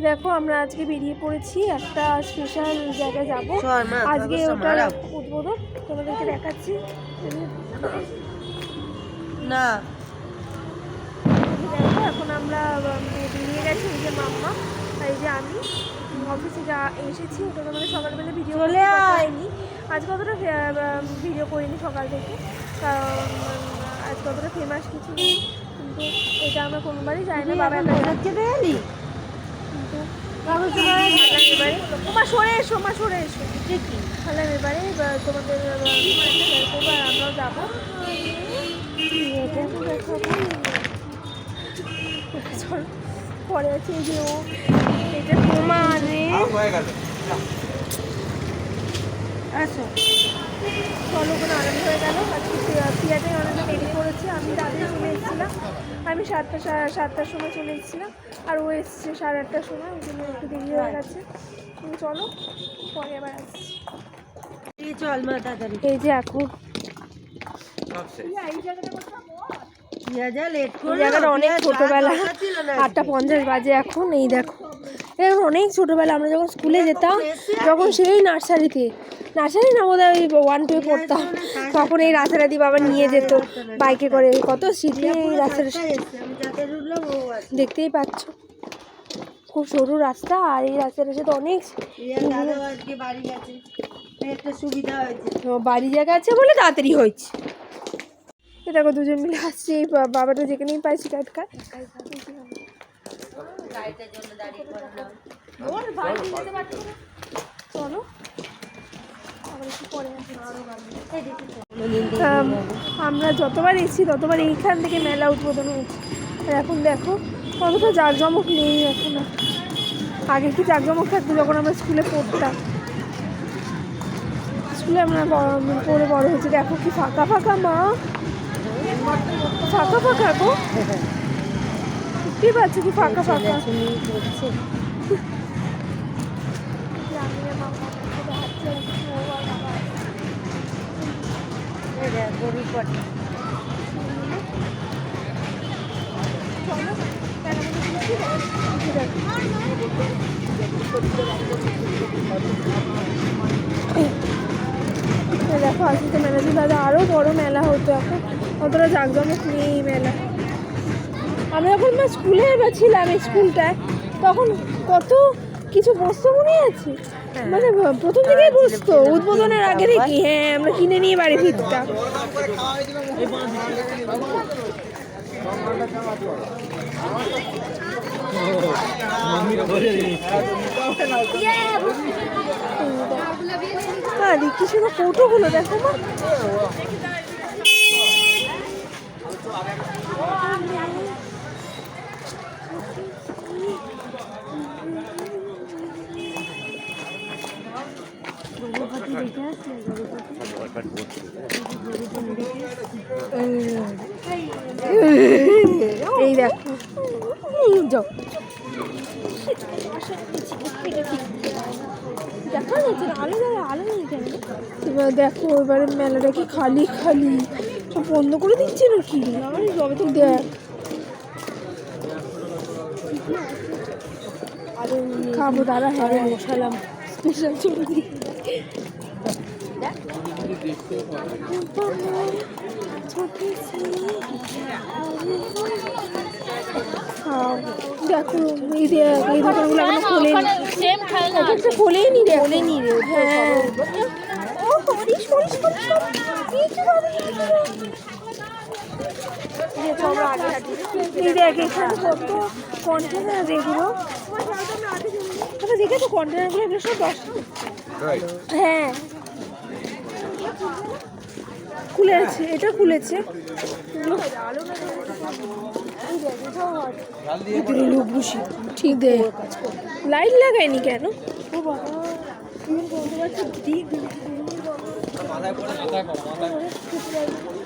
দেখো আমরা আজকে বেরিয়ে পড়েছি একটা স্পেশাল জায়গায় যাব। আজকে ওটার উদ্বোধন তোমাদেরকে দেখাচ্ছি। না দেখো এখন আমরা বেরিয়ে গেছি। এই যে মাম্মা আর এই যে আমি অফিসে যা এসেছি ওটা তোমাদের সকালবেলা ভিডিও চলে হয়নি। আজকে অতটা ভিডিও করিনি সকাল থেকে, কারণ আজকে অতটা ফেমাস কিছু নেই। কিন্তু এটা আমরা কোনোবারই যাই না, বাবা কিন্তু এবারে মা সরে এসো, মা সরে এসো, তাহলে এবারে তোমাদের করবো আর আমরাও যাবো। পরে আছে যে ও এটা তোমার আসো চলো কোনো আনন্দ হয়ে গেল। আজকে প্রিয়াটাই অনেকটা দেরি করেছে। আমি তাড়াতাড়ি চলে এসেছিলাম, আমি 7টার সময় চলে এসেছিলাম আর ও এসছে 8:30টার সময়, ওই জন্য একটু দেরি হয়ে গেছে। চলো পরে আবার আসছি। চল মা তাড়াতাড়ি। এই যে এখন জায়গাটা অনেক ছোটবেলা, 8:50 বাজে এখন। এই দেখো এখন অনেক ছোটবেলা, আমরা যখন স্কুলে যেতাম যখন সেই নার্সারি না বোধহয় ওই 1-2 পড়তাম, তখন এই রাস্তাটাদি বাবা নিয়ে যেত বাইকে করে। কত স্মৃতি এই রাস্তাটা, দেখতেই পাচ্ছ খুব সরু রাস্তা। আর এই রাস্তাটার সাথে অনেক বাড়ি জায়গা আছে বলে তাড়াতাড়ি হয়েছে। এ দেখো দুজন মিলে আসছে, বাবাটা যেখানেই পাইছি টাটকায়। চলো আমরা যতবার এসেছি ততবার এইখান থেকে মেলা উদ্বোধন হয়েছে। আর এখন দেখো কতটা জাঁকজমক নেই এখন। আগে কি জাঁকজমক থাকতো যখন আমরা স্কুলে পড়তাম, স্কুলে আমরা পড়ে বড় হয়েছি। দেখো কি ফাঁকা ফাঁকা, মা ফাঁকা ফাঁকা গো, কি পাচ্ছ কি ফাঁকা ফাঁকা। দেখো আজকে তো মেলা ছিল, আরও বড় মেলা হতো, এখন অতটা জাঁকজমক নেই মেলা। আমরা যখন স্কুলে ছিলাম স্কুলটায় তখন কত কিছু বস্তু মনে আছে, মানে প্রথম থেকেই বসতো উদ্বোধনের আগে থেকে। হ্যাঁ আমরা কিনে নিয়ে বাড়ি ফিরতাম। দেখি শুধু কৌটোগুলো দেখো মা, এই দেখো যাও দেখা যাচ্ছে আলো নেই কেন। এবার দেখো এবারে মেলাটা কি খালি খালি, সব বন্ধ করে দিচ্ছে নাকি। তবে তো দেখ খাবো দাঁড়া। হ্যাঁ বসালাম স্পেশাল চলছি। দেখো এই দোকানগুলো এখনো খোলেনি, খোলেনি রে। হ্যাঁ এই দেখ এখানে কত কন্টেনার, এগুলো দেখেছো কন্টেনারগুলো, এগুলো সব 10। হ্যাঁ খুলেছে, এটা খুলেছে। ঠিক দে লাইট লাগায়নি কেন। ও বাবা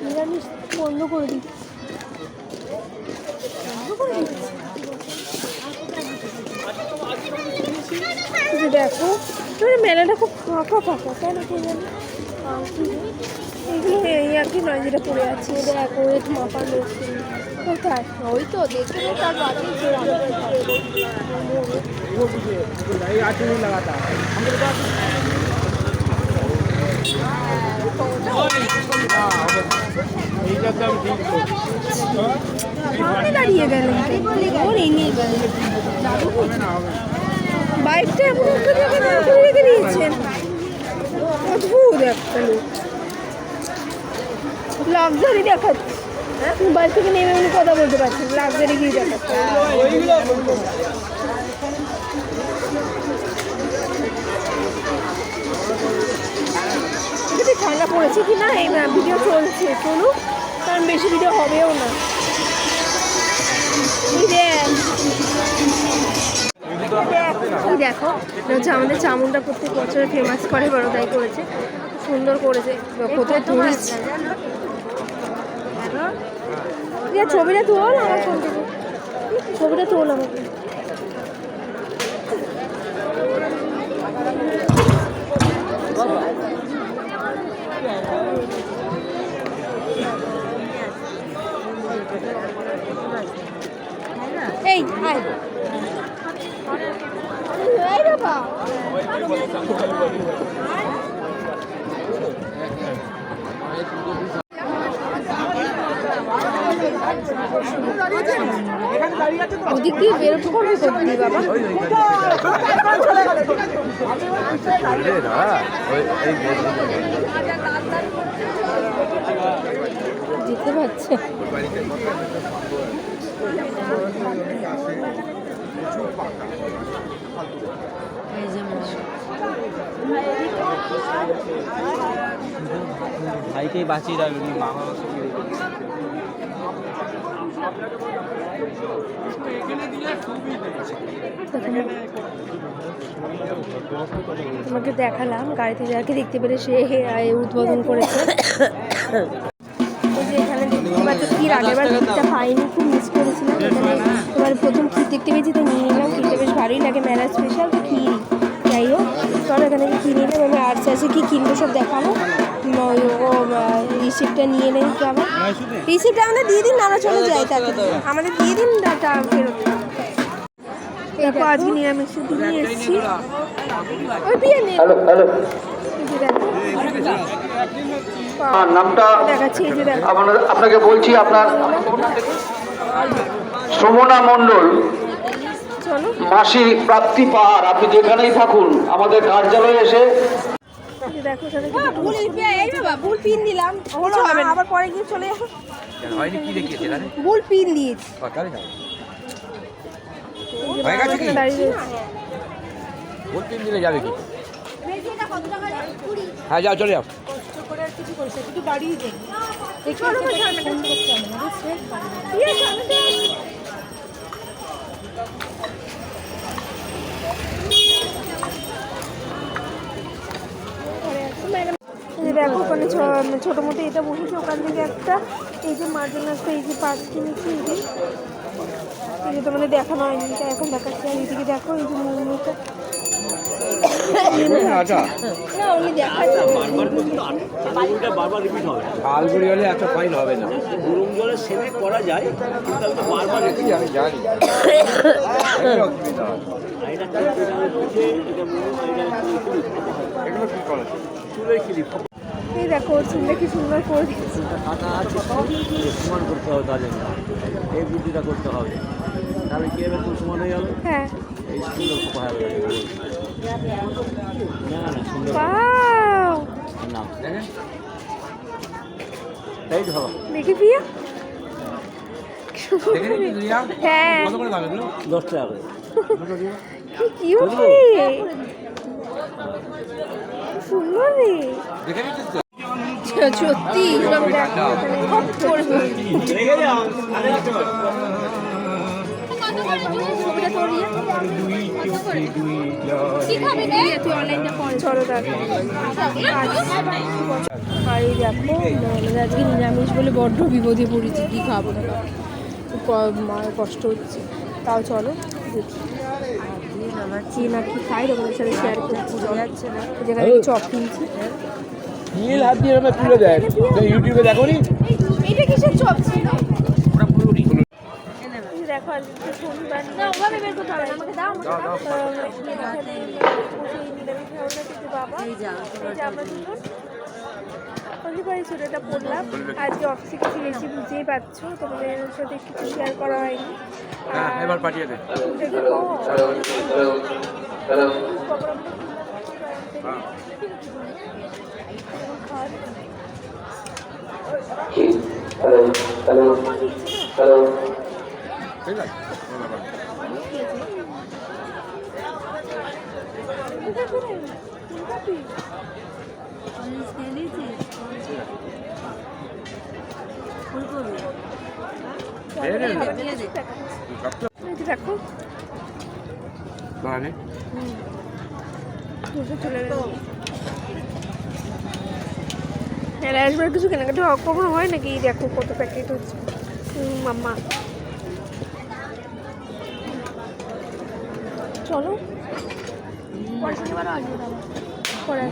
নিরামিষ বন্ধ করে দিচ্ছে, দেখো মেলাটা খুব ফাঁকা ফাঁকা কেন কে জানি। এইগুলো এই আর কি নয় যেটা পড়ে আছে। দেখো ওয়েট মাপার কোথায়, ওই তো দেখতে তার বাড়ি সামনে দাঁড়িয়ে গেলেন ওর ইংলিশ বাইকটা এমন একটা জায়গায় দাঁড় করে রেখে দিয়েছেন। অদ্ভুত একটা লোক, লাক্সারি দেখাচ্ছে। বাইক থেকে নেমে উনি কথা বলতে পারছেন, লাক্সারি গিয়ে দেখাচ্ছে। যদি ঠান্ডা পড়েছে কি না এই ভিডিও চলছে, চলুক, কারণ বেশি ভিডিও হবেও না। দেখো হচ্ছে আমাদের চামুন্ডা প্রত্যেক বছর ফেমাস করে, বড়দাই করেছে, সুন্দর করেছে। কোথায় টুরিস্ট ছবিটা তোল আমার ফোন থেকে, ছবিটা তোল আমাকে। এই আয় এই বাবা ওদিক দিয়ে বেরোতে করবে করবি বাবা। যেতে পারছে ভাইকেই বাঁচিয়ে রাখবেন মা বাবা। তোমাকে দেখালাম গাড়িতে যাকে দেখতে পেরে সে উদ্বোধন করেছে। ওই যে এখানে দেখতে পাচ্ছ ক্ষীর, আগেরবার ক্ষীরটা পাইনি, খুব মিস করেছিলাম। এখানে এবার প্রথম ক্ষীর দেখতে পেয়েছি তো নিয়ে নিলাম। ক্ষীরটা বেশ ভালোই লাগে, মেলা স্পেশাল তো ক্ষীর। যাই হোক চলো এখানে ক্ষীর নিলাম। আমি আর্টস আছে কি কিনবো সব দেখাবো। ও রিসিপ্টটা নিয়ে নেই কি আবার, রিসিপ্টটা আমাদের দিয়ে দিন, আমরা চলে যাই। তাকে আমাদের দিয়ে দিন ডাটা ফেরত। দেখো আজকে নিরামিষ নিয়ে এসেছি। ওই বিয়ে নেই নামটা দেখাচ্ছি, এই যে দেখো আপনাকে বলছি, আপনার সুমনা মণ্ডল, চলো মাসির প্রাপ্তি পাহাড়। আপনি যেখানেই থাকুন আমাদের কার্যালয়ে এসে দেখো ভুল পিন দিলাম, আবার পরে গিয়ে চলে যাবো। ভুল পিন দিয়েছি, যাবে কি? হ্যাঁ যাও, চলে যাও। দেখো ওখানে ছোটো মতো এটা বসেছে, ওখান থেকে একটা এই যে মার্জিন আসতে এই যে পার্ক কিনেছি। এই যে তোমাদের দেখানো হয়নি, এটা এখন দেখাচ্ছি। আর এইদিকে দেখো এই যে মুরমুটা না উনি দেখাচ্ছে। আলগুড়ি হলে এত ফাইন হবে না। গরম জলে সেলে করা যায়, কিন্তু আমি তো বারবার আমি জানি এগুলো কি করে চুলের ক্লিপ এই দেখো চুলটা কি সুন্দর করে দিচ্ছি। কাটা আছে, সমান করতে হবে তাদের, এই বুদ্ধিটা করতে হবে, তাহলে কি হবে, খুব সমান হয়ে যাবে। হ্যাঁ এই সুন্দর খুব ভালো লাগে। না না সুন্দর ওয়াও নাম তাই তো হবে। দেখি প্রিয়া হ্যাঁ 10 টাকা করে। কি কিউট রে, সুন্দর রে সত্যি। চলো দেখো আর এই দেখো আজকে নিরামিষ বলে বড্ড বিপদে পড়েছি, কি খাবো না মায়ের কষ্ট হচ্ছে। তাও চলো দেখি কি না কি খাই, তোমাদের সাথে শেয়ার করছি। যাচ্ছে না যেখানে চপ কিনছি, নীল হাত দিয়ে এরকম তুলে দেয়, ইউটিউবে দেখো নি? এটা কিসের চপ ছিল? দেখো আজকে শনিবার না ওভাবে বের করতে হবে না, আমাকে দাও বাবা এই যা এই যে আমরা দুজন হলিবাড়ি ছোটোটা পড়লাম। আজকে অফিসে কিছু বেশি বুঝতেই পারছো, তোমাদের সাথে কিছু শেয়ার করা হয়নি। হ্যাঁ এবার পাঠিয়ে দে। ঠিক আছে কোনো ব্যাপার দেখো মানে চলে গেল। আসবার কিছু কেনাকাটা কখনো হয় নাকি? দেখো কত প্যাকেট হচ্ছে মাম্মা। চলো পরে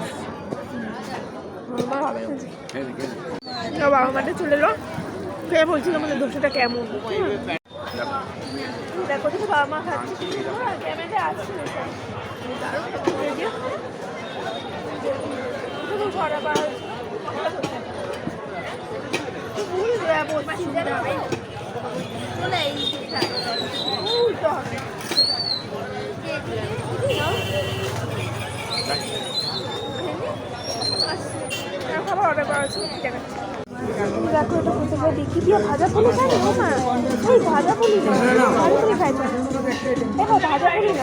বাবা মাঠে চলে এলো। কে বলছিল আমাদের দোষটা কেমন দেখো তো বাবা মা খাচ্ছে ক্যামেরা আসছে ছড়া পাওয়া উল্টো হবে খাবার অর্ডার করা হচ্ছে দেখাচ্ছি। দেখো এটা কোথাও দেখি দিয়ে ভাজা পুলি খাই না ওই ভাজা পুলি না ভাজা পুলি খাই দেখো ভাজা পুলি না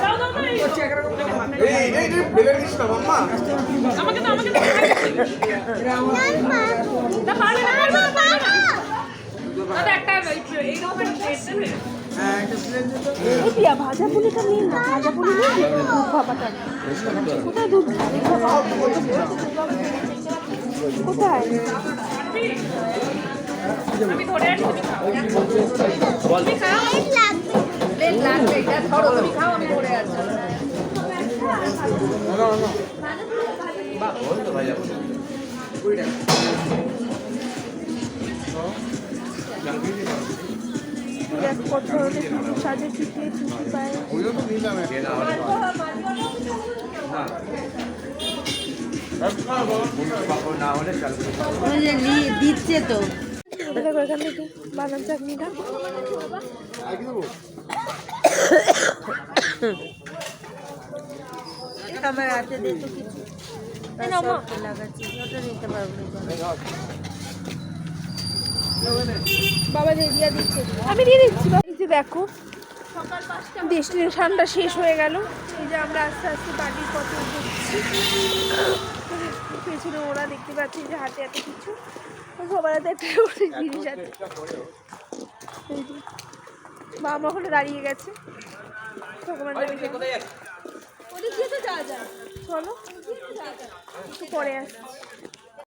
ভাজা পুলিটা নিন না, ভাজা পুলি নিন দুধ খাবারটা কোথায় দুধ কোথায় কত ধরনের সাজে টিকলি চুষি পায় দিচ্ছে তো দেখো এখান থেকে বাদাম চাটনিটা আমার হাতে দিয়ে তো কিছু লাগাচ্ছি ওটা নিতে পারবো বাবা দিয়ে দিচ্ছে আমি দিয়ে দিচ্ছি। এই যে দেখো ডেস্টিনেশনটা শেষ হয়ে গেল। এই যে আমরা আস্তে আস্তে বাড়ির পথে উঠছি। পেছনে ওরা দেখতে পাচ্ছি যে হাতে এত কিছু সবার হাতে একটা করে জিনিস আছে। বাবা ওখানে দাঁড়িয়ে গেছে ভগবান চলো একটু পরে আসছি।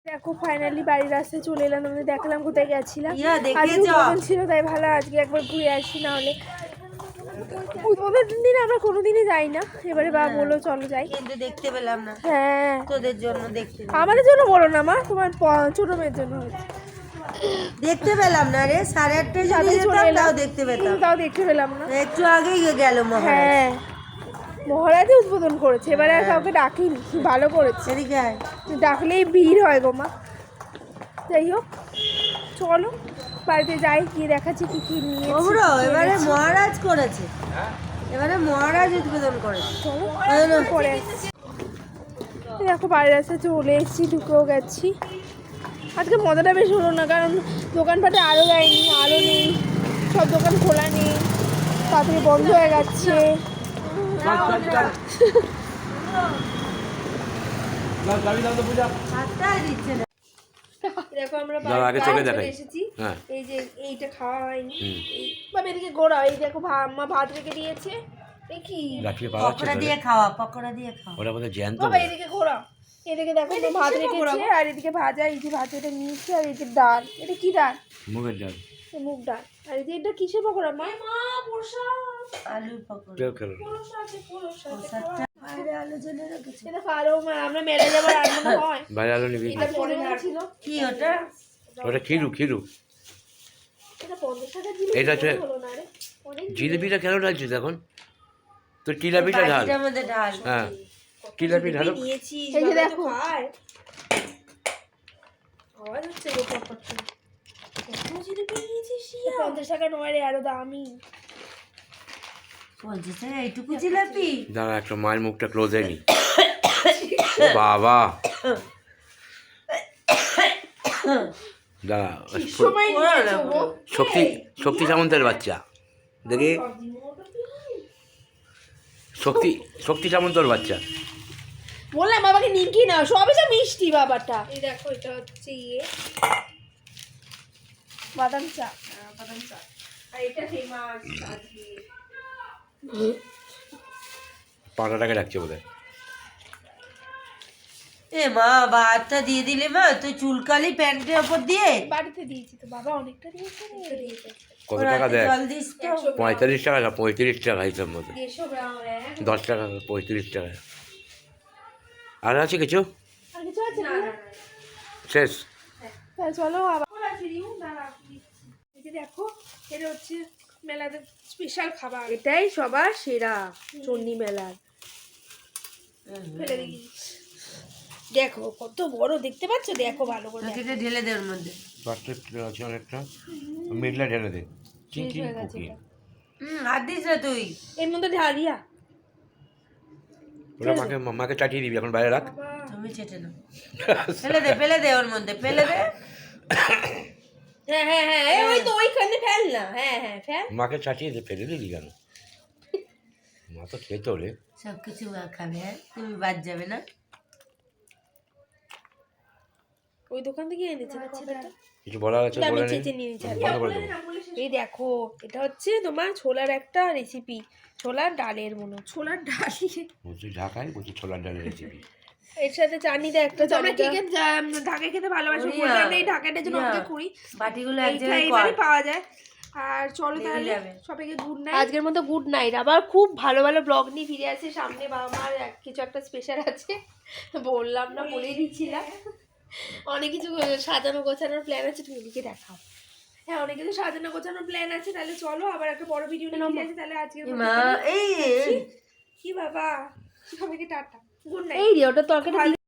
দেখো ফাইনালি বাড়ির রাস্তায় চলে এলাম। আমি দেখলাম কোথায় গেছিলাম আজকে ছিল তাই ভালো আজকে একবার ঘুরে আসি, না হলে উদ্বোধন দিন আমরা কোনোদিনই যাই না। এবারে বাবা বললো চলো যাই, কিন্তু দেখতে পেলাম না। হ্যাঁ তোদের জন্য দেখতে আমাদের জন্য বলো না মা, তোমার ছোট মেয়ের জন্য হয়েছে। দেখতে পেলাম না রে, 8:30 যদি যেতাম তাও দেখতে পেতাম, তাও দেখতে পেলাম না। একটু আগেই গেল মহারাজ। হ্যাঁ মহারাজই উদ্বোধন করেছে, এবারে আর কাউকে ডাকিনি, ভালো করেছে। এদিকে আয়। ডাকলেই ভিড় হয় গো মা। যাই হোক চলো বাড়িতে যাই, গিয়ে দেখাচ্ছি কি কি নিয়ে ওবরো এবারে মহারাজ করেছে, এবারে মহারাজ উদ্বোধন করেছে। চলো পরে আসছি। দেখো বাড়ির রাস্তায় চলে এসেছি, ঢুকেও গেছি। আজকে মজাটা বেশ হলো না, কারণ দোকানপাটে আলো দেয়নি, আলো নেই, সব দোকান খোলা নেই, তাড়াতাড়ি বন্ধ হয়ে যাচ্ছে। দেখো আমরা চলে এসেছি। এই যে এইটা খাওয়া হয়নি, বাবা এদিকে গোড়া, এই দেখো মা ভাত রেখে দিয়েছে। কি পকোড়া দিয়ে খাওয়া, পকোড়া দিয়ে খাওয়া। ওটা মধ্যে জ্যান্ত বাবা এদিকে ঘোরা, এদিকে দেখো ভাত রেখেছে, আর এদিকে ভাজা, এই যে ভাজাটা নিয়েছি, আর এই যে ডাল, এটা কি ডাল? মুগের ডাল, মুগ ডাল। আর এই যে এটা কিসের পকোড়া মা? আলুর পকোড়া। কেউ খেলো বাইরে আলু জ্বলে রেখেছে। এটা পারো মা, আমরা মেলা যাবার রান্না হয়। বাইরে আলো নিবি? এটা 15 ছিল। কি ওটা? ওটা খিরু খিরু। এটা 50 টাকা দিলে এটা হচ্ছে হলো না রে। জিলিপিটা কেন ঢালছিস এখন? তো জিলাপিটা ঢাল। বাটিটার মধ্যে ঢাল। হ্যাঁ জিলাপি ঢালো। নিয়েছিস এই যে বাবা তো দেখো। খায়। আওয়াজ হচ্ছে গো পটপট করে। কত জিলিপি নিয়েছিস শিয়া? 50 টাকা নয় রে, আরো দামি। 50 টাকা এইটুকু জিলাপি? দাঁড়া একটা মায়ের মুখটা ক্লোজে নি। বাবা দাঁড়া, সময় নিয়েছো গো। শক্তি সামন্তের বাচ্চা দেখি, শক্তি সামন্তর বাচ্চা। বললাম বাবাকে নিমকি নাও, সবই তো মিষ্টি বাবাটা। এই দেখো এটা হচ্ছে বাদাম চা। বাদাম চা। আর এটা ফেমাস আজকে। পাটাটাকে রাখছে বোধহয়। এ মা ভাতটা দিয়ে দিলে মা, তুই চুলকালি প্যান্টের ওপর দিয়ে। বাড়িতে দিয়েছি তো বাবা, অনেকটা দিয়েছে রে। কত টাকা দেয়? জল দিস তো। 45 টাকা না 35 টাকা হিসাব মতো। 150 গ্রাম। 10 টাকা 35 টাকা। আর আছে কিছু? আর কিছু আছে না? শেষ? তাহলে চলো আবার এই যে দেখো, এটা হচ্ছে মেলাদের স্পেশাল খাবার। এটাই সবার সেরা চণ্ডী মেলার। ফেলে দিই। দেখো কত বড়, দেখতে পাচ্ছ? দেখো ভালো করে দেখো। এটা ঢেলে দে ওর মধ্যে। পাটের আছে অনেকটা, মিডলা ঢেলে দে। চিং চিং হয়ে গেছে কুকি। এটা। হাত দিস না তুই। এর মধ্যে ঢাল দিয়া ওরা মাকে চাটিয়ে দিবি, এখন বাইরে রাখ। তুমি চেটে না। ফেলে দে ওর মধ্যে, ফেলে দে। হ্যাঁ হ্যাঁ হ্যাঁ, ওই তো ওইখানে ফেল না। হ্যাঁ হ্যাঁ ফেল। মাকে চাটিয়ে দিয়ে ফেলে দিলি কেন? মা তো খেতে হলে সব কিছু মা খাবে, হ্যাঁ তুমি বাদ যাবে না। ওই দোকান থেকে এনেছে না কফিটা। কিছু বলার আছে আমি বলে নে। চেঁচে নিয়ে নিচ্ছি। বন্ধ করে দেবো। এই দেখো, এটা হচ্ছে তোমার ছোলার একটা রেসিপি, ছোলার ডালের মনে। ছোলার ডাল বলছি ঢাকায়, বলছি ছোলার ডালের রেসিপি। এর সাথে চাটনিটা একটা। আমরা কে কে ঢাকা খেতে ভালোবাসি, ওরিয়া, বললাম এই ঢাকাটার জন্য ওরিয়া, অর্ডার করি। বাটিগুলো এক এইটা জায়গায় এইবারই কর। পাওয়া যায়। আর চলো লেগে তাহলে যাবে। সবাইকে গুড নাইট। আজকের মতো গুড নাইট। আবার খুব ভালো ভালো ব্লগ নিয়ে ফিরে আসে সামনে। বাবা মার কিছু একটা স্পেশাল আছে, বললাম না, বলেই দিচ্ছিলাম। অনেক কিছু সাজানো গোছানোর প্ল্যান আছে, তুমি ওদিকে দেখাও। হ্যাঁ অনেক কিছু সাজানো গোছানোর প্ল্যান আছে। তাহলে চলো আবার একটা বড় ভিডিও নিয়ে ফিরে আসি। তাহলে আজকের মতো মা এই কি বাবা, সবাইকে টাটা, গুড নাইট। এই রে ওটা তরকারি